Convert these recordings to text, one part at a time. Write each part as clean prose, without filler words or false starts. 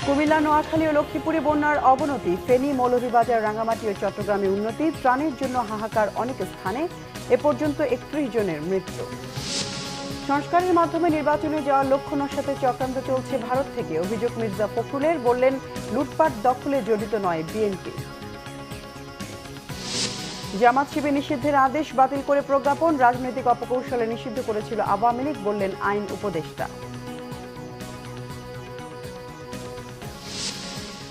কুমিল্লা, নোয়াখালী ও লক্ষ্মীপুরে বন্যার অবনতি, ফেনী, মৌলভীবাজার, রাঙ্গামাটি ও চট্টগ্রামে উন্নতি, ত্রাণের জন্য হাহাকার অনেক স্থানে, এ পর্যন্ত 31 জনের মৃত্যু। সংস্কারের মাধ্যমে নির্বাচনে যাওয়ার লক্ষ্য নস্যাতে চক্রান্ত চলছে ভারত থেকে, অভিযোগ মির্জা ফখরুলের, বললেন লুটপাট দখলে জড়িত নয় বিএনপি। জামাত শিবির নিষিদ্ধের আদেশ বাতিল করে প্রজ্ঞাপন, রাজনৈতিক অপকৌশলে নিষিদ্ধ করেছিল আওয়ামী লীগ, বললেন আইন উপদেষ্টা।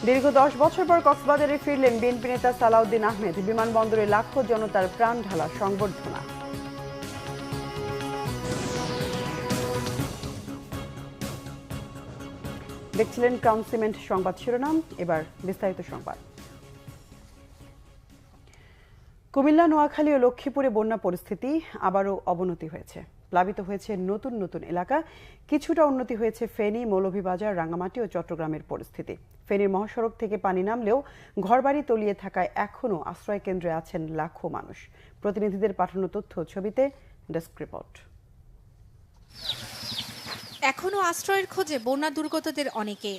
দীর্ঘ 10 বছর পর কক্সবাজারে ফিরলেন বিএনপি নেতা সালাউদ্দিন আহমেদ, বিমানবন্দরে লাখো জনতার প্রাণ ঢালা সংবর্ধনা। দেখছিলেন ক্রাউন সিমেন্ট সংবাদ শিরোনাম, এবার বিস্তারিত সংবাদ। কুমিল্লা, নোয়াখালী ও লক্ষ্মীপুরে বন্যা পরিস্থিতি আবারও অবনতি হয়েছে। প্লাবিত হয়েছে নতুন নতুন এলাকা, কিছুটা উন্নতি হয়েছে ফেনী, মৌলভীবাজার, রাঙ্গামাটি ও চট্টগ্রামের পরিস্থিতি। ফেনীর মহাসড়ক থেকে পানি নামলেও ঘরবাড়ি তলিয়ে থাকায় এখনও আশ্রয় কেন্দ্রে আছেন লাখো মানুষ। প্রতিনিধিদের পাঠানো তথ্য ছবিতে ডেস্ক রিপোর্ট। এখনও আশ্রয়ের খোঁজে বন্যা দুর্গতদের অনেকে।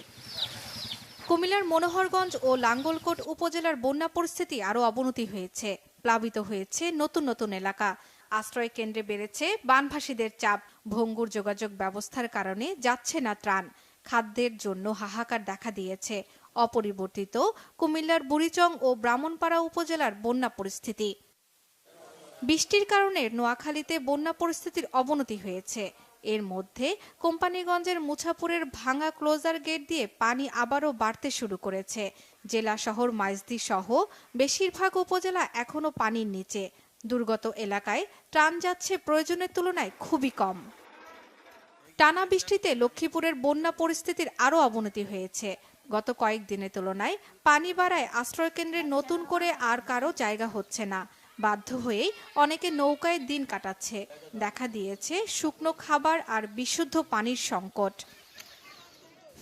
কুমিল্লার মনোহরগঞ্জ ও লাঙ্গলকোট উপজেলার বন্যা পরিস্থিতি আরও অবনতি হয়েছে। প্লাবিত হয়েছে নতুন নতুন এলাকা, আশ্রয় কেন্দ্রে বেড়েছে বানভাসীদের চাপ, ভঙ্গুর যোগাযোগ ব্যবস্থার কারণে যাচ্ছে না ত্রাণ, খাদ্যের জন্য হাহাকার দেখা দিয়েছে। অপরিবর্তিত কুমিল্লার বুড়িচং ও ব্রাহ্মণপাড়া উপজেলার বন্যা পরিস্থিতি। বৃষ্টির কারণে নোয়াখালীতে বন্যা পরিস্থিতির অবনতি হয়েছে। এর মধ্যে কোম্পানিগঞ্জের মুছাপুরের ভাঙা ক্লোজার গেট দিয়ে পানি আবারও বাড়তে শুরু করেছে। জেলা শহর মাইজদি সহ বেশিরভাগ উপজেলা এখনও পানির নিচে। দুর্গত এলাকায় ত্রাণ যাচ্ছে প্রয়োজনের তুলনায় খুবই কম। টানা বৃষ্টিতে লক্ষ্মীপুরের বন্যা পরিস্থিতির আরও অবনতি হয়েছে। গত কয়েকদিনের তুলনায় পানি বাড়ায় আশ্রয়কেন্দ্রে নতুন করে আর কারো জায়গা হচ্ছে না। বাধ্য হয়েই অনেকে নৌকায় দিন কাটাচ্ছে। দেখা দিয়েছে শুকনো খাবার আর বিশুদ্ধ পানির সংকট।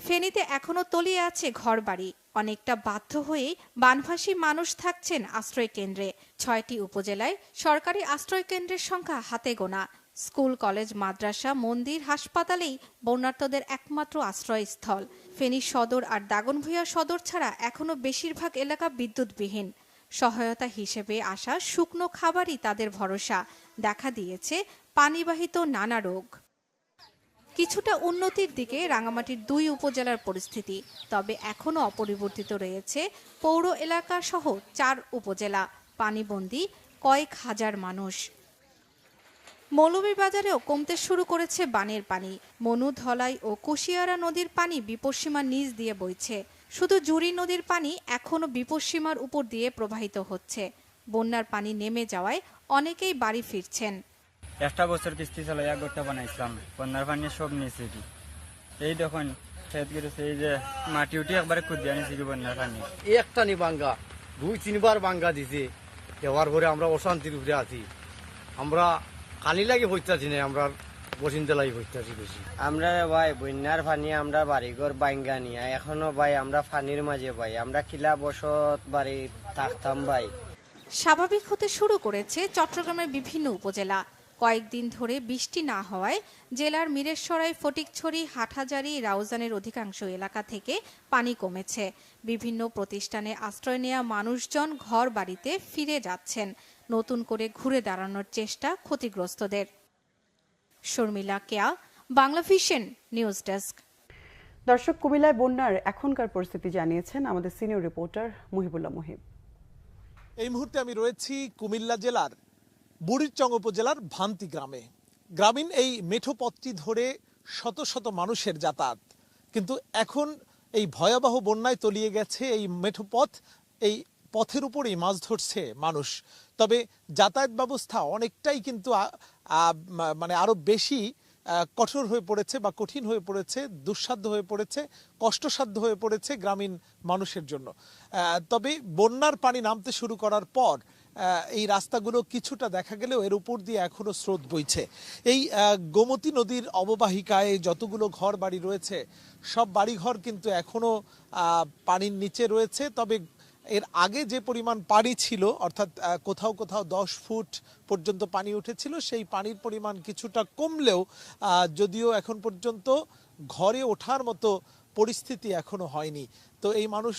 ফেনীতে এখনো তলিয়ে আছে ঘরবাড়ি, অনেকটা বাধ্য হয়েই বানভাসী মানুষ থাকছেন আশ্রয় কেন্দ্রে। 6টি উপজেলায় সরকারি আশ্রয় কেন্দ্রের সংখ্যা হাতে গোনা। স্কুল, কলেজ, মাদ্রাসা, মন্দির, হাসপাতালেই বন্যার্তদের একমাত্র আশ্রয়স্থল। ফেনী সদর আর দাগনভূঞা সদর ছাড়া এখনো বেশিরভাগ এলাকা বিদ্যুৎবিহীন। সহায়তা হিসেবে আসা শুকনো খাবারই তাদের ভরসা। দেখা দিয়েছে পানিবাহিত নানা রোগ। কিছুটা উন্নতির দিকে রাঙ্গামাটির 2 উপজেলার পরিস্থিতি, তবে এখনও অপরিবর্তিত রয়েছে পৌর এলাকা সহ 4 উপজেলা। পানিবন্দী কয়েক হাজার মানুষ। মৌলভীবাজারেও কমতে শুরু করেছে বানের পানি। মনু, ধলাই ও কুশিয়ারা নদীর পানি বিপদসীমার নিচ দিয়ে বইছে। শুধু জুড়ি নদীর পানি এখনও বিপদসীমার উপর দিয়ে প্রবাহিত হচ্ছে। বন্যার পানি নেমে যাওয়ায় অনেকেই বাড়ি ফিরছেন। একটা বছর কিস্তি চলে 1 গোটা বানাইছিলাম, বন্যার পানি সব নিয়েছে কি এই দেখুন খেত গেছে, এই যে মাটি উঠি একবারে খুঁজে আনিছি কি বন্যার পানি। একটা নি বাঙ্গা 2-3 বার বাঙ্গা দিছে, দেওয়ার পরে আমরা অশান্তির উপরে আছি। আমরা কালি লাগে বইতাছি না, আমরা বসিন্দা লাগে বইতাছি বেশি। আমরা ভাই বন্যার পানি আমরা বাড়িঘর বাঙ্গা নিয়ে এখনো ভাই আমরা পানির মাঝে ভাই আমরা কিলা বসত বাড়ি থাকতাম ভাই। স্বাভাবিক হতে শুরু করেছে চট্টগ্রামের বিভিন্ন উপজেলা। কয়েকদিন ধরে বৃষ্টি না হওয়ায় জেলার মিরেশ্বরাই, ফটিকছড়ি, হাটহাজারী, রাউজানের অধিকাংশ এলাকা থেকে পানি কমেছে। বিভিন্ন প্রতিষ্ঠানে আশ্রয় নেওয়া মানুষজন ঘর বাড়িতে ফিরে যাচ্ছেন। নতুন করে ঘুরে দাঁড়ানোর চেষ্টা ক্ষতিগ্রস্তদের। শর্মিলা কেয়া, বাংলা ভিশন নিউজ ডেস্ক। দর্শক, কুমিল্লায় বন্যার এখনকার পরিস্থিতি জানিয়েছেন আমাদের সিনিয়র রিপোর্টার মুহিবুল্লাহ মুহিব। এই মুহূর্তে আমি রয়েছি কুমিল্লা জেলার বুড়িচং উপজেলার ভান্তি গ্রামে। গ্রামীণ এই মেঠো পথটি ধরে শত শত মানুষের যাতায়াত, কিন্তু এখন এই ভয়াবহ বন্যায় তলিয়ে গেছে এই মেঠো পথ। এই পথের উপরেই মাছ ধরছে মানুষ। তবে যাতায়াত ব্যবস্থা অনেকটাই কিন্তু মানে আরো বেশি কঠোর হয়ে পড়েছে বা কঠিন হয়ে পড়েছে, দুঃসাধ্য হয়ে পড়েছে, কষ্টসাধ্য হয়ে পড়েছে গ্রামীণ মানুষের জন্য। তবে বন্যার পানি নামতে শুরু করার পর এই রাস্তাগুলো কিছুটা দেখা গেলেও এর উপর দিয়ে এখনো স্রোত বইছে। এই গোমতী নদীর অববাহিকায় যতগুলো ঘর বাড়ি রয়েছে সব বাড়িঘর কিন্তু এখনো পানির নিচে রয়েছে। তবে এর আগে যে পরিমাণ পানি ছিল, অর্থাৎ কোথাও কোথাও 10 ফুট পর্যন্ত পানি উঠেছিল, সেই পানির পরিমাণ কিছুটা কমলেও যদিও এখন পর্যন্ত ঘরে ওঠার মতো পরিস্থিতি এখনো হয়নি। তো এই মানুষ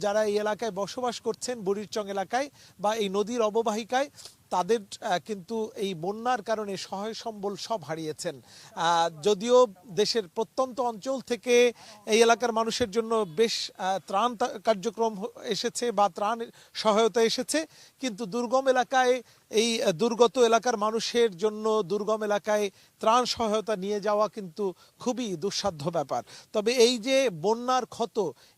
যারা এই এলাকায় বসবাস করছেন, বুড়িরচং এলাকায় বা এই নদীর অববাহিকায়, তাদের কিন্তু এই বন্যার কারণে সহায় সম্বল সব হারিয়েছেন। যদিও দেশের প্রত্যন্ত অঞ্চল থেকে এই এলাকার মানুষের জন্য বেশ ত্রাণ কার্যক্রম এসেছে বা ত্রাণ সহায়তা এসেছে, কিন্তু দুর্গম এলাকায় এই দুর্গত এলাকার মানুষের জন্য দুর্গম এলাকায় ত্রাণ সহায়তা নিয়ে যাওয়া কিন্তু খুবই দুঃসাধ্য ব্যাপার। তবে এই যে বন্যার ক্ষত,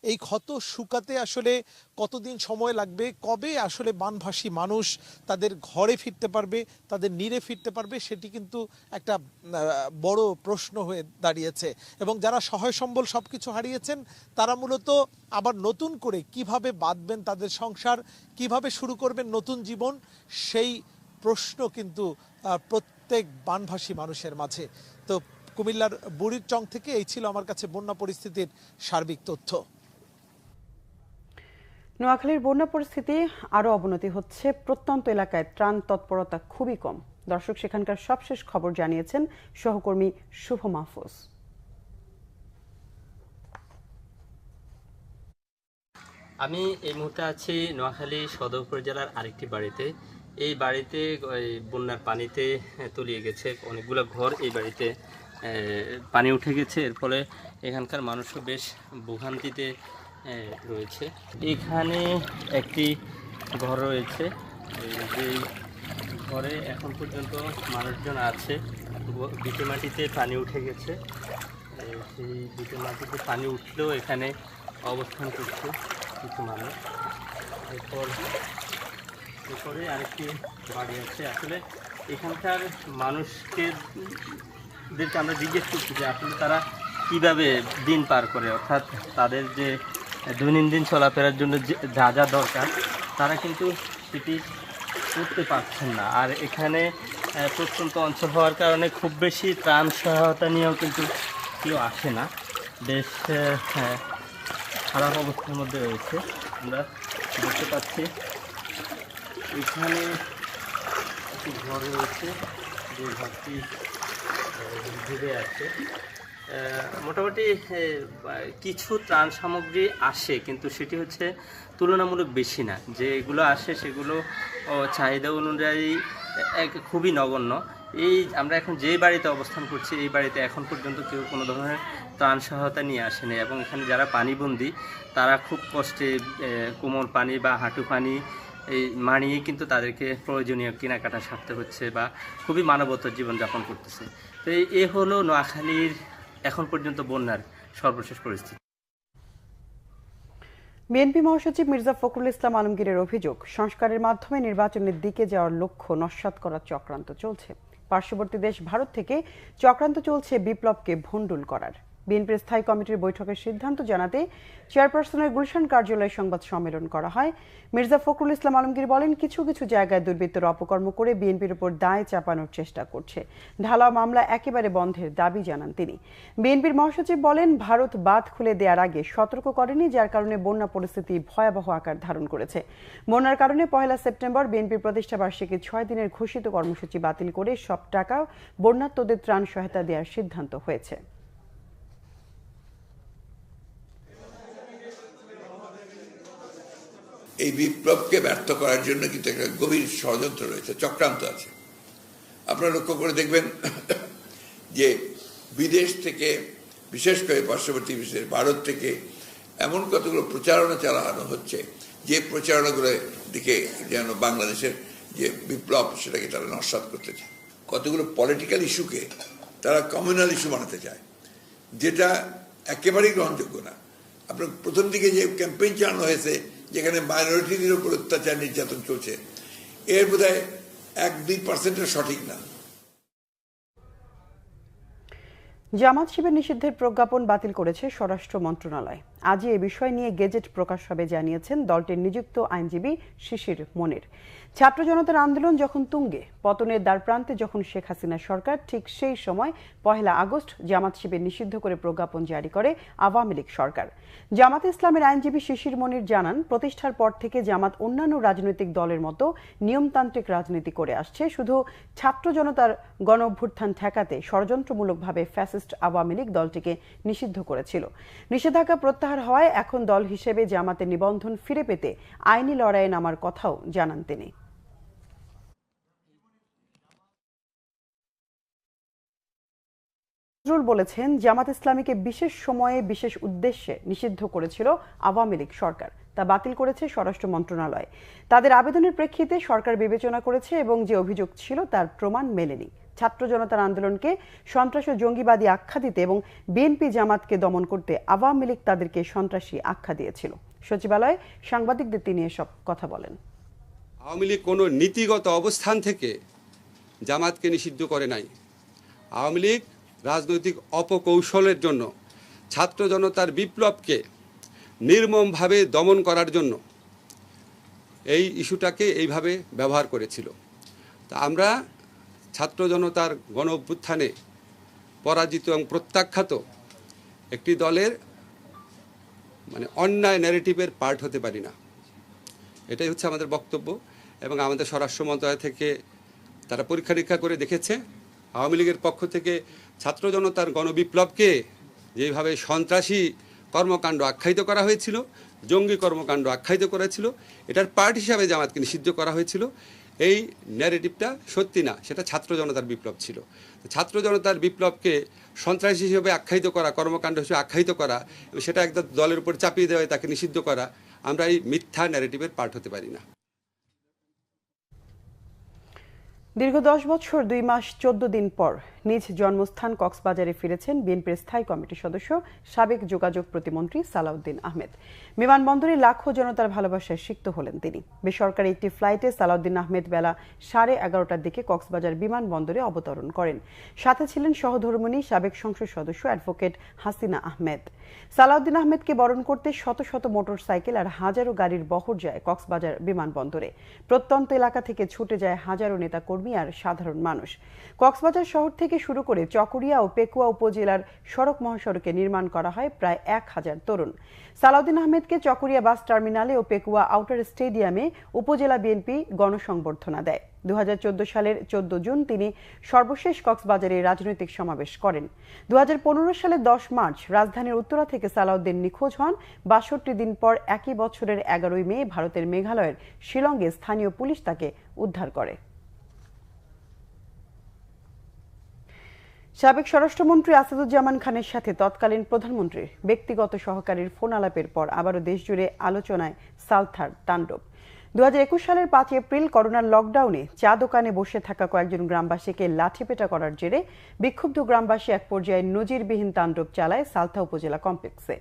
এই ক্ষত শুকাতে আসলে কতদিন সময় লাগবে, কবে আসলে বানভাসী মানুষ তাদের ঘরে ফিরতে পারবে, তাদের নীড়ে ফিরতে পারবে, সেটি কিন্তু একটা বড় প্রশ্ন হয়ে দাঁড়িয়েছে। এবং যারা সহায় সম্বল সবকিছু হারিয়েছেন, তারা মূলত আবার নতুন করে কিভাবে বাঁধবেন তাদের সংসার, কিভাবে শুরু করবেন নতুন জীবন, সেই প্রশ্ন কিন্তু প্রত্যেক বানভাসী মানুষের মাঝে। তো কুমিল্লার বুড়িরচং থেকে এই ছিল আমার কাছে বন্যা পরিস্থিতির সার্বিক তথ্য। নোয়াখালীর বন্যা পরিস্থিতি আরও অবনতি হচ্ছে। প্রত্যন্ত এলাকায় ত্রাণ তৎপরতা খুবই কম। দর্শক, সেখানকার সবশেষ খবর জানিয়েছেন সহকর্মী শুভ মাহফুজ। আমি এই মুহূর্তে আছি নোয়াখালী সদর উপজেলার আরেকটি বাড়িতে। এই বাড়িতে বন্যার পানিতে তলিয়ে গেছে অনেকগুলো ঘর, এই বাড়িতে পানি উঠে গেছে। এর ফলে এখানকার মানুষও বেশ ভোগান্তিতে রয়েছে। এখানে একটি ঘর রয়েছে, যেই ঘরে এখন পর্যন্ত মানুষজন আছে। ভিটে মাটিতে পানি উঠে গেছে, সেই ভিটে মাটিতে পানি উঠলেও এখানে অবস্থান করছে কিছু মানুষ। এরপরে আরেকটি বাড়ি আছে। আসলে এখানকার মানুষকে আমরা জিজ্ঞেস করছি যে আসলে তারা কিভাবে দিন পার করে, অর্থাৎ তাদের যে দৈনন্দিন চলাফেরার জন্য যা যা দরকার তারা কিন্তু সেটি করতে পারছেন না। আর এখানে প্রত্যন্ত অঞ্চল হওয়ার কারণে খুব বেশি ত্রাণ সহায়তা নিয়েও কিন্তু কেউ আসে না। বেশ খারাপ অবস্থার মধ্যে রয়েছে। আমরা দেখতে পাচ্ছি এখানে একটি ঘর রয়েছে, যে ঘরটি ডুবে আছে। মোটামুটি কিছু ত্রাণ সামগ্রী আসে, কিন্তু সেটি হচ্ছে তুলনামূলক বেশি না। যেগুলো আসে সেগুলো চাহিদা অনুযায়ী খুবই নগণ্য। এই আমরা এখন যে বাড়িতে অবস্থান করছি, এই বাড়িতে এখন পর্যন্ত কেউ কোনো ধরনের ত্রাণ সহায়তা নিয়ে আসেনি। এবং এখানে যারা পানিবন্দী তারা খুব কষ্টে কোমর পানি বা হাঁটু পানি এই মানিয়ে কিন্তু তাদেরকে প্রয়োজনীয় কেনাকাটা সারতে হচ্ছে বা খুবই মানবতার জীবনযাপন করতেছে। তো এ হলো নোয়াখালীর এখন পর্যন্ত বন্যার সর্বশেষ পরিস্থিতি। বিএনপি মহাসচিব মির্জা ফখরুল ইসলাম আলমগীরের অভিযোগ, সংস্কারের মাধ্যমে নির্বাচনের দিকে যাওয়ার লক্ষ্য নস্যাৎ করার চক্রান্ত চলছে। পার্শ্ববর্তী দেশ ভারত থেকে চক্রান্ত চলছে বিপ্লবকে ভণ্ডুল করার। বিএনপির স্থায়ী কমিটির বৈঠকের সিদ্ধান্ত জানাতে চেয়ারপারসনের গুলশান কার্যালয়ে সংবাদ সম্মেলন করা হয়। মির্জা ফখরুল ইসলাম আলমগীর বলেন, কিছু কিছু জায়গায় দুর্বৃত্তরা অপকর্ম করে বিএনপির উপর দায় চাপানোর চেষ্টা করছে। ঢালাও মামলা একেবারে বন্ধের দাবি জানান তিনি। বিএনপির মহাসচিব বলেন, ভারত বাঁধ খুলে দেওয়ার আগে সতর্ক করেনি, যার কারণে বন্যা পরিস্থিতি ভয়াবহ আকার ধারণ করেছে। বন্যার কারণে 1 সেপ্টেম্বর বিএনপির প্রতিষ্ঠাবার্ষিকী 6 দিনের ঘোষিত কর্মসূচি বাতিল করে সব টাকা বন্যার্তদের ত্রাণ সহায়তা দেওয়ার সিদ্ধান্ত হয়েছে। এই বিপ্লবকে ব্যর্থ করার জন্য কিন্তু একটা গভীর ষড়যন্ত্র রয়েছে, চক্রান্ত আছে। আপনারা লক্ষ্য করে দেখবেন যে বিদেশ থেকে, বিশেষ করে পার্শ্ববর্তী দেশ ভারত থেকে এমন কতগুলো প্রচারণা চালানো হচ্ছে, যে প্রচারণাগুলোর দিকে যেন বাংলাদেশের যে বিপ্লব সেটাকে তারা নস্যাৎ করতে চায়। কতগুলো পলিটিক্যাল ইস্যুকে তারা কমিউনাল ইস্যু বানাতে চায়, যেটা একেবারেই গ্রহণযোগ্য না। আপনার প্রথম দিকে যে ক্যাম্পেইন চালানো হয়েছে, যেখানে মাইনরিটিদের উপর অত্যাচার নির্যাতন চলছে, এর বোধহয় 1-2% সঠিক না। জামাত শিবির নিষিদ্ধের প্রজ্ঞাপন বাতিল করেছে স্বরাষ্ট্র মন্ত্রণালয়। আজই এ বিষয় নিয়ে গেজেট প্রকাশ হবে জানিয়েছেন দলটির নিযুক্ত আইনজীবী শিশির মনির। ছাত্র জনতার আন্দোলন যখন তুঙ্গে, পতনের দ্বারপ্রান্তে যখন শেখ হাসিনা সরকার, ঠিক সেই সময় 1 আগস্ট জামাত শিবির নিষিদ্ধ করে প্রজ্ঞাপন জারি করে আওয়ামী লীগ সরকার। জামাত ইসলামের আইনজীবী শিশির মনির জানান, প্রতিষ্ঠার পর থেকে জামাত অন্যান্য রাজনৈতিক দলের মতো নিয়মতান্ত্রিক রাজনীতি করে আসছে। শুধু ছাত্র জনতার গণ অভ্যুত্থান ঠেকাতে ষড়যন্ত্রমূলকভাবে ফ্যাসিস্ট আওয়ামী লীগ দলটিকে নিষিদ্ধ করেছিল। নিষেধাজ্ঞা প্রত্যাহার হওয়ায় এখন দল হিসেবে জামাতের নিবন্ধন ফিরে পেতে আইনি লড়াইয়ে নামার কথাও জানান তিনি। নজরুল বলেছেন, জামাত ইসলামীকে বিশেষ সময়ে বিশেষ উদ্দেশ্যে নিষিদ্ধ করেছিল আওয়ামী লীগ সরকার, তা বাতিল করেছে স্বরাষ্ট্র মন্ত্রণালয়। তাদের আবেদনের প্রেক্ষিতে সরকার বিবেচনা করেছে এবং যে অভিযোগ ছিল তার প্রমাণ মেলেনি। ছাত্র জনতার আন্দোলনকে সন্ত্রাস ও জঙ্গিবাদী আখ্যা দিতে এবং বিএনপি জামাতকে দমন করতে আওয়ামী লীগ তাদেরকে সন্ত্রাসী আখ্যা দিয়েছিল। সচিবালয়ে সাংবাদিকদের তিনি এসব কথা বলেন। আওয়ামী লীগ কোনো নীতিগত অবস্থান থেকে জামাতকে নিষিদ্ধ করে নাই। আওয়ামী লীগ রাজনৈতিক অপকৌশলের জন্য ছাত্র জনতার বিপ্লবকে নির্মমভাবে দমন করার জন্য এই ইস্যুটাকে এইভাবে ব্যবহার করেছিল। তা আমরা ছাত্র জনতার গণ অভ্যুত্থানে পরাজিত এবং প্রত্যাখ্যাত একটি দলের অন্যায় ন্যারেটিভের পার্ট হতে পারি না। এটাই হচ্ছে আমাদের বক্তব্য এবং আমাদের স্বরাষ্ট্র মন্ত্রণালয় থেকে তারা পরীক্ষা নিরীক্ষা করে দেখেছে আওয়ামী লীগের পক্ষ থেকে ছাত্র জনতার গণবিপ্লবকে যেভাবে সন্ত্রাসী কর্মকাণ্ড আখ্যায়িত করা হয়েছিল, জঙ্গি কর্মকাণ্ড আখ্যায়িত করেছিল, এটার পার্ট হিসাবে জামাতকে নিষিদ্ধ করা হয়েছিল। এই ন্যারেটিভটা সত্যি না, সেটা ছাত্র জনতার বিপ্লব ছিল। ছাত্র জনতার বিপ্লবকে সন্ত্রাসী হিসেবে আখ্যায়িত করা, কর্মকাণ্ড হিসেবে আখ্যায়িত করা এবং সেটা একদম দলের উপর চাপিয়ে দেওয়া, তাকে নিষিদ্ধ করা, আমরা এই মিথ্যা ন্যারেটিভের পার্ট হতে পারি না। দীর্ঘ 10 বছর 2 মাস 14 দিন পর নিজ জন্মস্থান কক্সবাজারে ফিরেছেন বিএনপির স্থায়ী কমিটির সদস্য সাবেক যোগাযোগ প্রতিমন্ত্রী সালাউদ্দিন আহমেদ। বিমানবন্দরে লাখো জনতার ভালোবাসায় সিক্ত হলেন তিনি। বেসরকারি একটি ফ্লাইটে সালাউদ্দিন আহমেদ বেলা 11:30টার দিকে কক্সবাজার বিমানবন্দরে অবতরণ করেন। সাথে ছিলেন সহধর্মিণী সাবেক সংসদ সদস্য অ্যাডভোকেট হাসিনা আহমেদ। সালাউদ্দিন আহমেদকে বরণ করতে শত শত মোটরসাইকেল আর হাজারো গাড়ির বহর যায় কক্সবাজার বিমানবন্দরে। প্রত্যন্ত এলাকা থেকে ছুটে যায় হাজারো নেতাকর্মী আর সাধারণ মানুষ। কক্সবাজার শহর থেকে শুরু করে চকরিয়া ও পেকুয়া উপজেলার সড়ক মহাসড়কে নির্মাণ করা হয় প্রায় 1000 তরুণ। সালাউদ্দিন আহমেদকে চকরিয়া বাস টার্মিনালে ও পেকুয়া আউটার স্টেডিয়ামে উপজেলা বিএনপি গণসংবর্ধনা দেয়। 2014 সালের 14 জুন তিনি সর্বশেষ কক্সবাজারে রাজনৈতিক সমাবেশ করেন। 2015 সালের 10 মার্চ রাজধানীর উত্তরা থেকে সালাউদ্দিন নিখোঁজ হন। 62 দিন পর একই বছরের 11 মে ভারতের মেঘালয়ের শিলংয়ে স্থানীয় পুলিশ তাকে উদ্ধার করে। সাবেক স্বরাষ্ট্রমন্ত্রী আসাদুজ্জামান খানের সাথে তৎকালীন প্রধানমন্ত্রীর ব্যক্তিগত সহকারীর ফোন আলাপের পর আবারও দেশজুড়ে আলোচনায় সালথার তাণ্ডব। 2021 সালের 5 এপ্রিল করোনার লকডাউনে চা দোকানে বসে থাকা কয়েকজন গ্রামবাসীকে লাঠিপেটা করার জেরে বিক্ষুব্ধ গ্রামবাসী এক পর্যায়ে নজিরবিহীন তাণ্ডব চালায় সালথা উপজেলা কমপ্লেক্সে।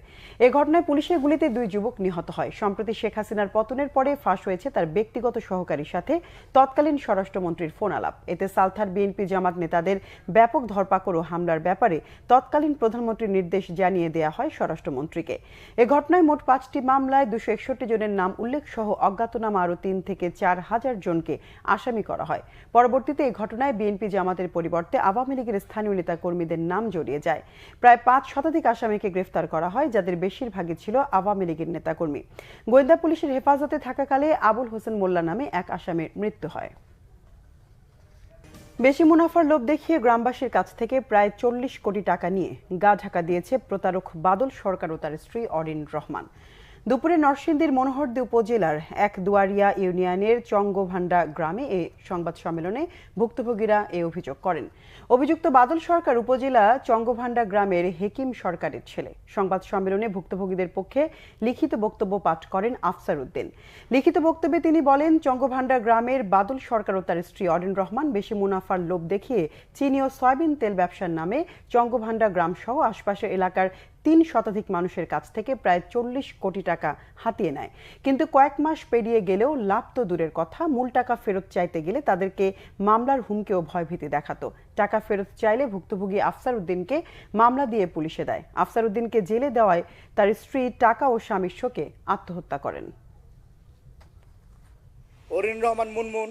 এ ঘটনায় পুলিশের গুলিতে 2 যুবক নিহত হয়। সম্প্রতি শেখ হাসিনার পতনের পরে ফাঁস হয়েছে তার ব্যক্তিগত সহকারীর সাথে তৎকালীন স্বরাষ্ট্রমন্ত্রীর ফোন আলাপ। এতে সালথার বিএনপি জামাত নেতাদের ব্যাপক ধরপাকড় ও হামলার ব্যাপারে তৎকালীন প্রধানমন্ত্রীর নির্দেশ জানিয়ে দেয়া হয় স্বরাষ্ট্রমন্ত্রীকে। এ ঘটনায় মোট 5টি মামলায় 261 জনের নাম উল্লেখ সহ অজ্ঞাতনামা আরও 3 থেকে 4000 জনকে আসামি করা হয়। পরবর্তীতে এই ঘটনায় বিএনপি জামাতের পরিবর্তে আওয়ামী লীগের স্থানীয় নেতা কর্মীদের নাম জড়িয়ে যায়। প্রায় 5 শতাধিক আসামিকে গ্রেফতার করা হয়, যাদের বেশিরভাগই ছিল আওয়ামী লীগের নেতাকর্মী। গোয়েন্দা পুলিশের হেফাজতে থাকাকালে আবুল হোসেন মোল্লা নামে এক আসামির মৃত্যু হয়। বেশি মুনাফার লোভ দেখিয়ে গ্রামবাসীর কাছ থেকে প্রায় 40 কোটি টাকা নিয়ে গা ঢাকা দিয়েছে প্রতারক বাদল সরকার ও তার স্ত্রী অরিন রহমান। দুপুরে নরসিংদীর মনোহরদী উপজেলার এক দুয়ারিয়া ইউনিয়নের চঙ্গভান্ডা গ্রামে এই সংবাদ সম্মেলনে ভুক্তভোগীরা এই অভিযোগ করেন। অভিযুক্ত বাদল সরকার উপজেলা চঙ্গভান্ডা গ্রামের হেকিম সরকারের ছেলে। সংবাদ সম্মেলনে ভুক্তভোগীদের পক্ষে লিখিত বক্তব্য পাঠ করেন আফসার উদ্দিন। লিখিত বক্তব্যে তিনি বলেন, চঙ্গভান্ডা গ্রামের বাদল সরকার ও তার স্ত্রী অরিন রহমান বেশি মুনাফার লোভ দেখিয়ে চিনি ও সয়াবিন তেল ব্যবসার নামে চঙ্গভান্ডা গ্রাম সহ আশপাশের এলাকার 3 শতাধিক মানুষের কাছ থেকে প্রায় 40 কোটি টাকা হাতিয়ে নেয়। কিন্তু কয়েক মাস পেরিয়ে গেলেও লাভ তো দূরের কথা, মূল টাকা ফেরত চাইতে গেলে তাদেরকে মামলার হুমকি ও ভয়ভীতি দেখাতো। টাকা ফেরত চাইলে ভুক্তভোগী আফসার উদ্দিনকে মামলা দিয়ে পুলিশে দেয়। আফসার উদ্দিনকে জেলে দেওয়ায় তার স্ত্রী টাকা ও স্বামীর শোকে আত্মহত্যা করেন। অরিন রহমান মুনমুন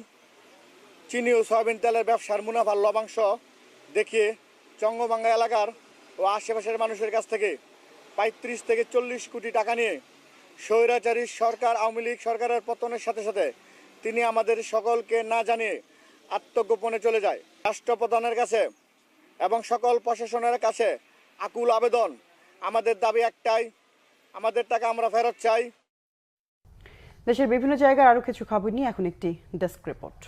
চিনি ও সয়াবিন তেলের ব্যবসার মুনাফার লভ্যাংশ দেখিয়ে চঙ্গভাঙ্গা এলাকার ও আশেপাশের মানুষের কাছ থেকে 35 থেকে 40 কোটি টাকা নিয়ে স্বৈরাচারী সরকার আওয়ামী লীগ সরকারের পতনের সাথে সাথে তিনি আমাদের সকলকে না জানিয়ে আত্মগোপনে চলে যায়। রাষ্ট্রপ্রধানের কাছে এবং সকল প্রশাসনের কাছে আকুল আবেদন, আমাদের দাবি একটাই, আমাদের টাকা আমরা ফেরত চাই। দেশের বিভিন্ন জায়গার আরো কিছু খবর নিয়ে এখন একটি ডেস্ক রিপোর্ট।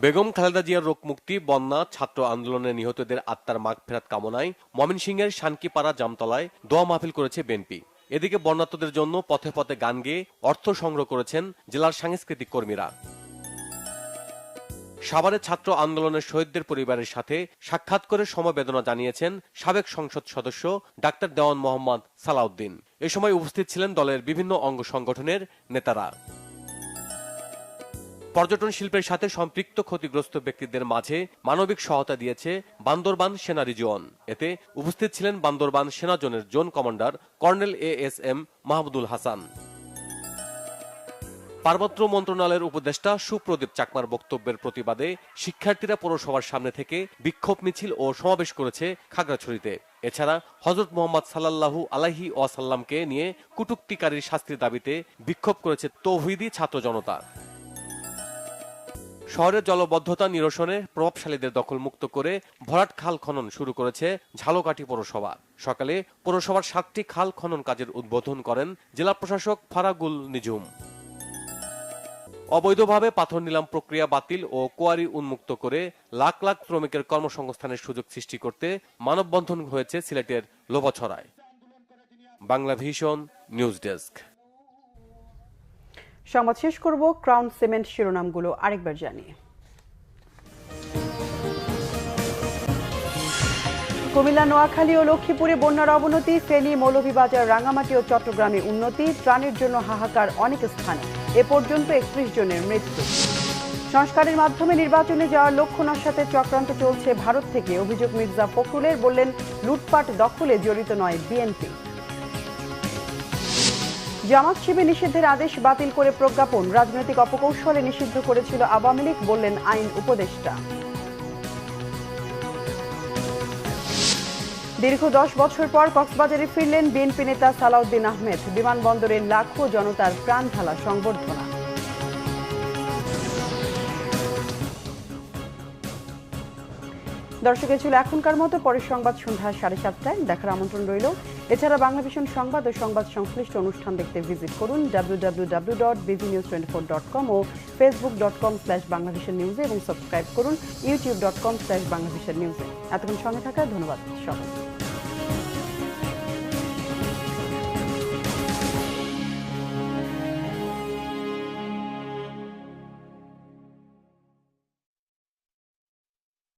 বেগম খালেদা জিয়ার রোগ মুক্তি, বন্যা, ছাত্র আন্দোলনে নিহতদের আত্মার মাগফিরাত কামনায় ময়মনসিংহের শানকিপাড়া জামতলায় দোয়া মাহফিল করেছে বিএনপি। এদিকে বন্যার্তদের জন্য পথে পথে গান গেয়ে অর্থ সংগ্রহ করেছেন জেলার সাংস্কৃতিক কর্মীরা। সাভারে ছাত্র আন্দোলনের শহীদদের পরিবারের সাথে সাক্ষাৎ করে সমবেদনা জানিয়েছেন সাবেক সংসদ সদস্য ডাক্তার দেওয়ান মোহাম্মদ সালাউদ্দিন। এ সময় উপস্থিত ছিলেন দলের বিভিন্ন অঙ্গ সংগঠনের নেতারা। পর্যটন শিল্পের সাথে সম্পৃক্ত ক্ষতিগ্রস্ত ব্যক্তিদের মাঝে মানবিক সহায়তা দিয়েছে বান্দরবান সেনা রিজিয়ন। এতে উপস্থিত ছিলেন বান্দরবান সেনা জোনের zone commander colonel ASM Mahmudul Hasan. পার্বত্য মন্ত্রণালয়ের উপদেষ্টা সুপ্রদীপ চাকমার বক্তব্যের প্রতিবাদে শিক্ষার্থীরা পৌরসভার সামনে থেকে বিক্ষোভ মিছিল ও সমাবেশ করেছে খাগড়াছড়িতে। এছাড়া হযরত মুহাম্মদ সাল্লাল্লাহু আলাইহি ওয়াসাল্লামকে নিয়ে কটূক্তিকারীর শাস্তির দাবিতে বিক্ষোভ করেছে তৌহিদি ছাত্র জনতা। শহরের জলবদ্ধতা নিরসনে প্রভাবশালীদের দখল মুক্ত করে ভরাট খাল খনন শুরু করেছে ঝালকাঠি পৌরসভা। সকালে পৌরসভার 7টি খাল খনন কাজের উদ্বোধন করেন জেলা প্রশাসক ফারাগুল নিজুম। অবৈধভাবে পাথর নিলাম প্রক্রিয়া বাতিল ও কোয়ারি উন্মুক্ত করে লাখ লাখ শ্রমিকের কর্মসংস্থানের সুযোগ সৃষ্টি করতে মানববন্ধন হয়েছে সিলেটের লোবাছড়ায়। Bangla Vision news desk. সংবাদ শেষ করব ক্রাউন সিমেন্ট শিরোনামগুলো আরেকবার জানিয়ে। কুমিল্লা, নোয়াখালী ও লক্ষ্মীপুরে বন্যার অবনতি, ফেনী, মৌলভীবাজার, রাঙ্গামাটি ও চট্টগ্রামে উন্নতি, ত্রাণের জন্য হাহাকার অনেক স্থানে, এ পর্যন্ত 31 জনের মৃত্যু। সংস্কারের মাধ্যমে নির্বাচনে যাওয়ার লক্ষ্য নস্যাতে চক্রান্ত চলছে ভারত থেকে, অভিযোগ মির্জা ফখরুলের, বললেন লুটপাট দখলে জড়িত নয় বিএনপি। জামাত শিবির নিষিদ্ধের আদেশ বাতিল করে প্রজ্ঞাপন, রাজনৈতিক অপকৌশলে নিষিদ্ধ করেছিল আওয়ামী লীগ, বললেন আইন উপদেষ্টা। দীর্ঘ 10 বছর পর কক্সবাজারে ফিরলেন বিএনপি নেতা সালাউদ্দিন আহমেদ, বিমানবন্দরে লাখো জনতার প্রাণ ঢালা সংবর্ধনা। দর্শক, ছিল এখনকার মতো, পরের সংবাদ সন্ধ্যা 7:30টায় দেখার আমন্ত্রণ রইল। এছাড়া বাংলা ভিশন সংবাদ ও সংবাদ সংশ্লিষ্ট অনুষ্ঠান দেখতে ভিজিট করুন www.bvnews24.com ও facebook.com/banglavishnnews এবং সাবস্ক্রাইব করুন youtube.com/banglavishnnews। এতক্ষণ সঙ্গে থাকার ধন্যবাদ সবাই।